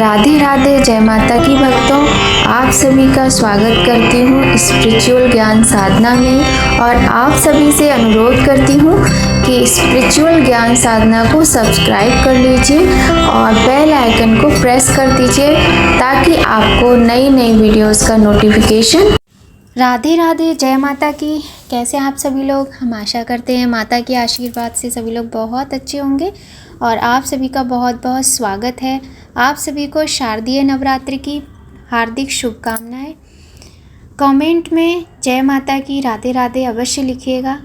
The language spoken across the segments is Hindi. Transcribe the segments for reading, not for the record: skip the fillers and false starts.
राधे राधे, जय माता की भक्तों। आप सभी का स्वागत करती हूँ स्पिरिचुअल ज्ञान साधना में और आप सभी से अनुरोध करती हूँ कि स्पिरिचुअल ज्ञान साधना को सब्सक्राइब कर लीजिए और बेल आइकन को प्रेस कर दीजिए ताकि आपको नई नई वीडियोस का नोटिफिकेशन। राधे राधे, जय माता की। कैसे आप सभी लोग? हम आशा करते हैं माता के आशीर्वाद से सभी लोग बहुत अच्छे होंगे और आप सभी का बहुत बहुत स्वागत है। आप सभी को शारदीय नवरात्रि की हार्दिक शुभकामनाएं। कमेंट में जय माता की, राधे राधे अवश्य लिखिएगा।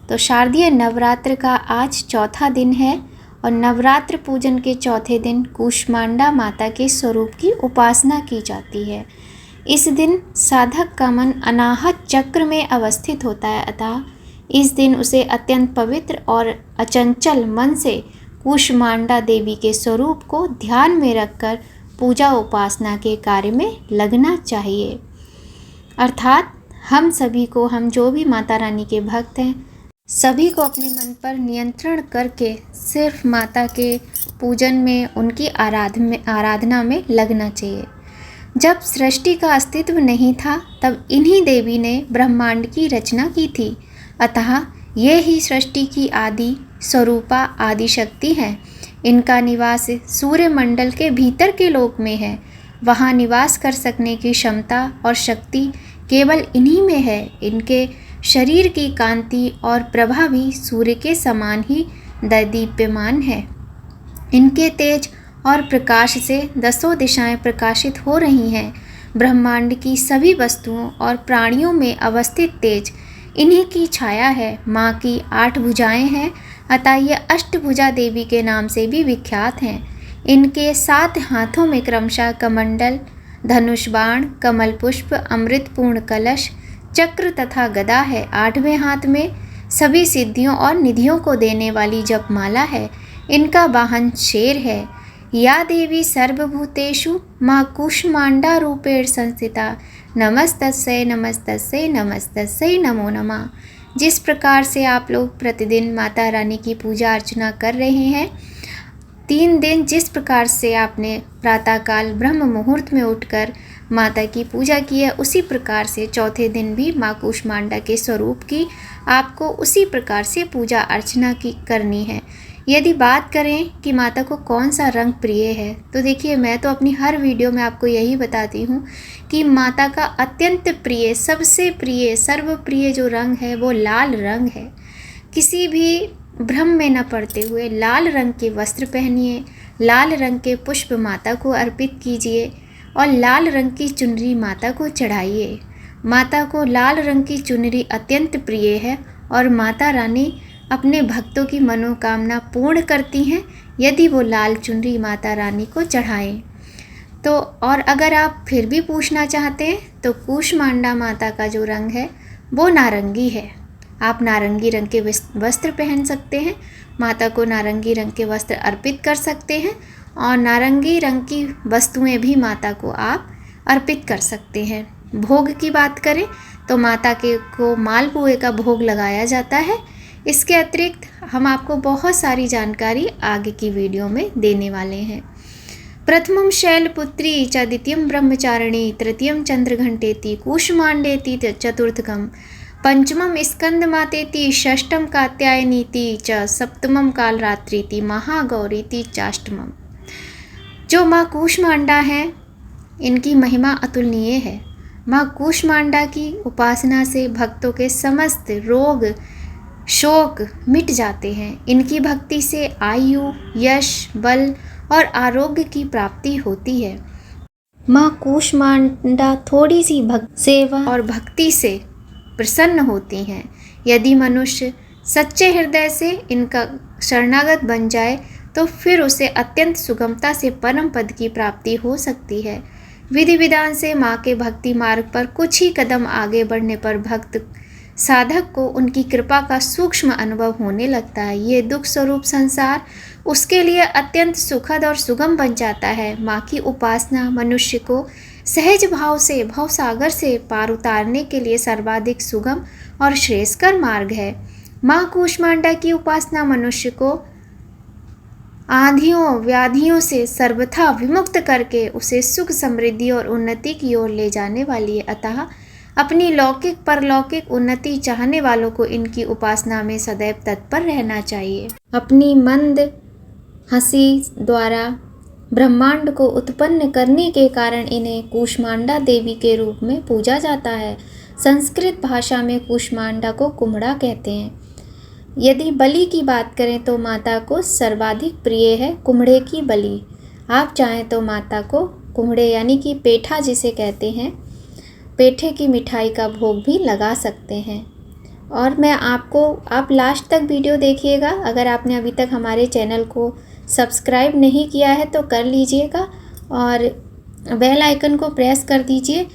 तो शारदीय नवरात्र का आज चौथा दिन है और नवरात्र पूजन के चौथे दिन कूष्मांडा माता के स्वरूप की उपासना की जाती है। इस दिन साधक का मन अनाहत चक्र में अवस्थित होता है, अतः इस दिन उसे अत्यंत पवित्र और अचंचल मन से कूष्मांडा देवी के स्वरूप को ध्यान में रखकर पूजा उपासना के कार्य में लगना चाहिए। अर्थात हम जो भी माता रानी के भक्त हैं, सभी को अपने मन पर नियंत्रण करके सिर्फ माता के पूजन में, उनकी आराधना में लगना चाहिए। जब सृष्टि का अस्तित्व नहीं था तब इन्हीं देवी ने ब्रह्मांड की रचना की थी, अतः ये ही सृष्टि की आदि स्वरूपा आदि शक्ति है। इनका निवास सूर्यमंडल के भीतर के लोक में है। वहाँ निवास कर सकने की क्षमता और शक्ति केवल इन्हीं में है। इनके शरीर की कांति और प्रभा भी सूर्य के समान ही दैदीप्यमान है। इनके तेज और प्रकाश से दसों दिशाएं प्रकाशित हो रही हैं। ब्रह्मांड की सभी वस्तुओं और प्राणियों में अवस्थित तेज इन्हीं की छाया है। माँ की 8 भुजाएं हैं, अतः ये अष्टभुजा देवी के नाम से भी विख्यात हैं। इनके 7 हाथों में क्रमशः कमंडल, धनुष बाण, कमल पुष्प, अमृतपूर्ण कलश, चक्र तथा गदा है। 8वें हाथ में सभी सिद्धियों और निधियों को देने वाली जपमाला है। इनका वाहन शेर है। या देवी सर्वभूतेषु माँ कूष्मांडा रूपेण संस्थिता, नमस्तस्यै नमस्तस्यै नमस्तस्यै नमो नमः। जिस प्रकार से आप लोग प्रतिदिन माता रानी की पूजा अर्चना कर रहे हैं, 3 दिन जिस प्रकार से आपने प्रातःकाल ब्रह्म मुहूर्त में उठकर माता की पूजा की है, उसी प्रकार से चौथे दिन भी माँ कूष्मांडा के स्वरूप की आपको उसी प्रकार से पूजा अर्चना करनी है। यदि बात करें कि माता को कौन सा रंग प्रिय है, तो देखिए, मैं तो अपनी हर वीडियो में आपको यही बताती हूँ कि माता का अत्यंत प्रिय, सबसे प्रिय, सर्वप्रिय जो रंग है वो लाल रंग है। किसी भी भ्रम में न पड़ते हुए लाल रंग के वस्त्र पहनिए, लाल रंग के पुष्प माता को अर्पित कीजिए और लाल रंग की चुनरी माता को चढ़ाइए। माता को लाल रंग की चुनरी अत्यंत प्रिय है और माता रानी अपने भक्तों की मनोकामना पूर्ण करती हैं यदि वो लाल चुनरी माता रानी को चढ़ाएं। तो और अगर आप फिर भी पूछना चाहते हैं तो कूष्मांडा माता का जो रंग है वो नारंगी है। आप नारंगी रंग के वस्त्र पहन सकते हैं, माता को नारंगी रंग के वस्त्र अर्पित कर सकते हैं और नारंगी रंग की वस्तुएं भी माता को आप अर्पित कर सकते हैं। भोग की बात करें तो माता को मालपुए का भोग लगाया जाता है। इसके अतिरिक्त हम आपको बहुत सारी जानकारी आगे की वीडियो में देने वाले हैं। प्रथमम शैलपुत्री च, द्वितीयम ब्रह्मचारिणी, तृतीयम चंद्रघंटेति, कूष्मांडेति चतुर्थकम, पंचमम स्कंदमातेति, षष्ठम कात्यायनीति च, सप्तमम कालरात्रीति, महागौरीति चाष्टमम। जो माँ कूष्मांडा हैं, इनकी महिमा अतुलनीय है। माँ कूष्मांडा की उपासना से भक्तों के समस्त रोग शोक मिट जाते हैं। इनकी भक्ति से आयु, यश, बल और आरोग्य की प्राप्ति होती है। माँ कूष्मांडा थोड़ी सी सेवा और भक्ति से प्रसन्न होती हैं। यदि मनुष्य सच्चे हृदय से इनका शरणागत बन जाए तो फिर उसे अत्यंत सुगमता से परम पद की प्राप्ति हो सकती है। विधि विधान से माँ के भक्ति मार्ग पर कुछ ही कदम आगे बढ़ने पर भक्त साधक को उनकी कृपा का सूक्ष्म अनुभव होने लगता है। ये दुख स्वरूप संसार उसके लिए अत्यंत सुखद और सुगम बन जाता है। माँ की उपासना मनुष्य को सहज भाव से भवसागर से पार उतारने के लिए सर्वाधिक सुगम और श्रेयस्कर मार्ग है। माँ कूष्मांडा की उपासना मनुष्य को आंधियों व्याधियों से सर्वथा विमुक्त करके उसे सुख समृद्धि और उन्नति की ओर ले जाने वाली है। अतः अपनी लौकिक परलौकिक उन्नति चाहने वालों को इनकी उपासना में सदैव तत्पर रहना चाहिए। अपनी मंद हंसी द्वारा ब्रह्मांड को उत्पन्न करने के कारण इन्हें कूष्मांडा देवी के रूप में पूजा जाता है। संस्कृत भाषा में कूष्मांडा को कुम्हड़ा कहते हैं। यदि बलि की बात करें तो माता को सर्वाधिक प्रिय है कुम्हड़े की बलि। आप चाहें तो माता को कुम्हड़े यानी कि पेठा जिसे कहते हैं, पेठे की मिठाई का भोग भी लगा सकते हैं। और मैं आप लास्ट तक वीडियो देखिएगा। अगर आपने अभी तक हमारे चैनल को सब्सक्राइब नहीं किया है तो कर लीजिएगा और बेल आइकन को प्रेस कर दीजिए।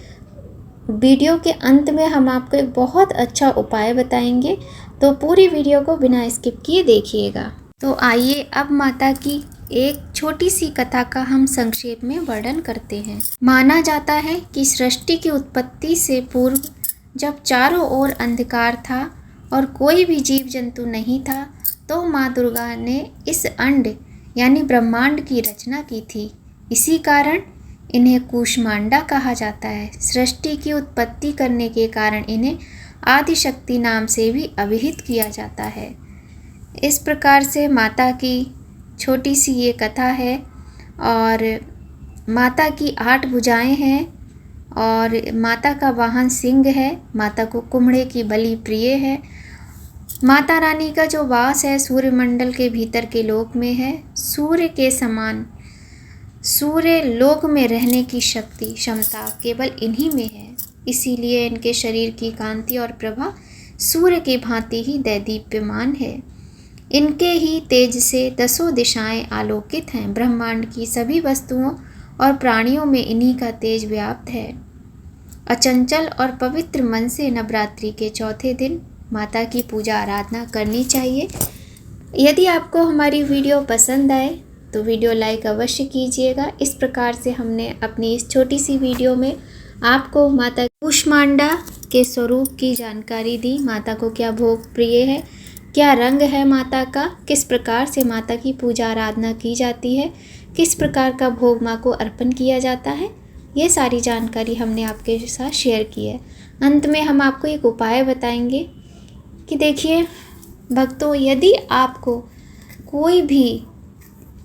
वीडियो के अंत में हम आपको एक बहुत अच्छा उपाय बताएंगे, तो पूरी वीडियो को बिना स्किप किए देखिएगा। तो आइए अब माता की एक छोटी सी कथा का हम संक्षेप में वर्णन करते हैं। माना जाता है कि सृष्टि की उत्पत्ति से पूर्व जब चारों ओर अंधकार था और कोई भी जीव जंतु नहीं था, तो माँ दुर्गा ने इस अंड यानी ब्रह्मांड की रचना की थी। इसी कारण इन्हें कूष्मांडा कहा जाता है। सृष्टि की उत्पत्ति करने के कारण इन्हें आदिशक्ति नाम से भी अभिहित किया जाता है। इस प्रकार से माता की छोटी सी ये कथा है। और माता की 8 भुजाएं हैं और माता का वाहन सिंह है। माता को कुम्हड़े की बलि प्रिय है। माता रानी का जो वास है सूर्यमंडल के भीतर के लोक में है। सूर्य के समान सूर्य लोक में रहने की क्षमता केवल इन्हीं में है। इसीलिए इनके शरीर की कांति और प्रभा सूर्य की भांति ही दैदीप्यमान है। इनके ही तेज से 10 दिशाएं आलोकित हैं। ब्रह्मांड की सभी वस्तुओं और प्राणियों में इन्हीं का तेज व्याप्त है। अचंचल और पवित्र मन से नवरात्रि के चौथे दिन माता की पूजा आराधना करनी चाहिए। यदि आपको हमारी वीडियो पसंद आए तो वीडियो लाइक अवश्य कीजिएगा। इस प्रकार से हमने अपनी इस छोटी सी वीडियो में आपको माता कूष्मांडा के स्वरूप की जानकारी दी। माता को क्या भोग प्रिय है, क्या रंग है माता का, किस प्रकार से माता की पूजा आराधना की जाती है, किस प्रकार का भोग माँ को अर्पण किया जाता है, ये सारी जानकारी हमने आपके साथ शेयर की है। अंत में हम आपको एक उपाय बताएंगे कि देखिए भक्तों, यदि आपको कोई भी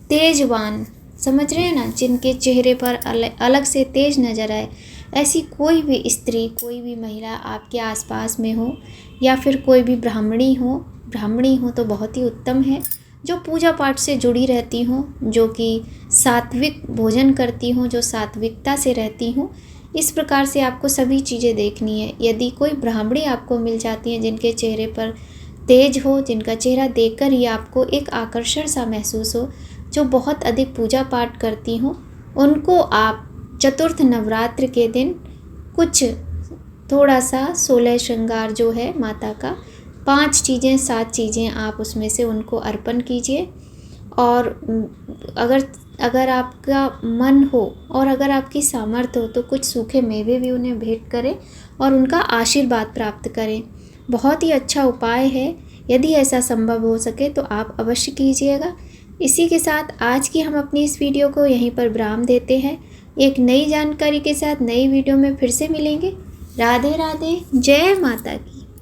तेजवान, समझ रहे हैं ना, जिनके चेहरे पर अलग से तेज नज़र आए, ऐसी कोई भी स्त्री, कोई भी महिला आपके आसपास में हो, या फिर कोई भी ब्राह्मणी हो तो बहुत ही उत्तम है, जो पूजा पाठ से जुड़ी रहती हों, जो कि सात्विक भोजन करती हों, जो सात्विकता से रहती हों। इस प्रकार से आपको सभी चीज़ें देखनी है। यदि कोई ब्राह्मणी आपको मिल जाती है जिनके चेहरे पर तेज हो, जिनका चेहरा देखकर ही आपको एक आकर्षण सा महसूस हो, जो बहुत अधिक पूजा पाठ करती हों, उनको आप चतुर्थ नवरात्र के दिन कुछ थोड़ा सा 16 श्रृंगार जो है माता का, 5 चीज़ें 7 चीज़ें आप उसमें से उनको अर्पण कीजिए। और अगर आपका मन हो और अगर आपकी सामर्थ्य हो तो कुछ सूखे मेवे भी उन्हें भेंट करें और उनका आशीर्वाद प्राप्त करें। बहुत ही अच्छा उपाय है। यदि ऐसा संभव हो सके तो आप अवश्य कीजिएगा। इसी के साथ आज की हम अपनी इस वीडियो को यहीं पर विराम देते हैं। एक नई जानकारी के साथ नई वीडियो में फिर से मिलेंगे। राधे राधे, जय माता की।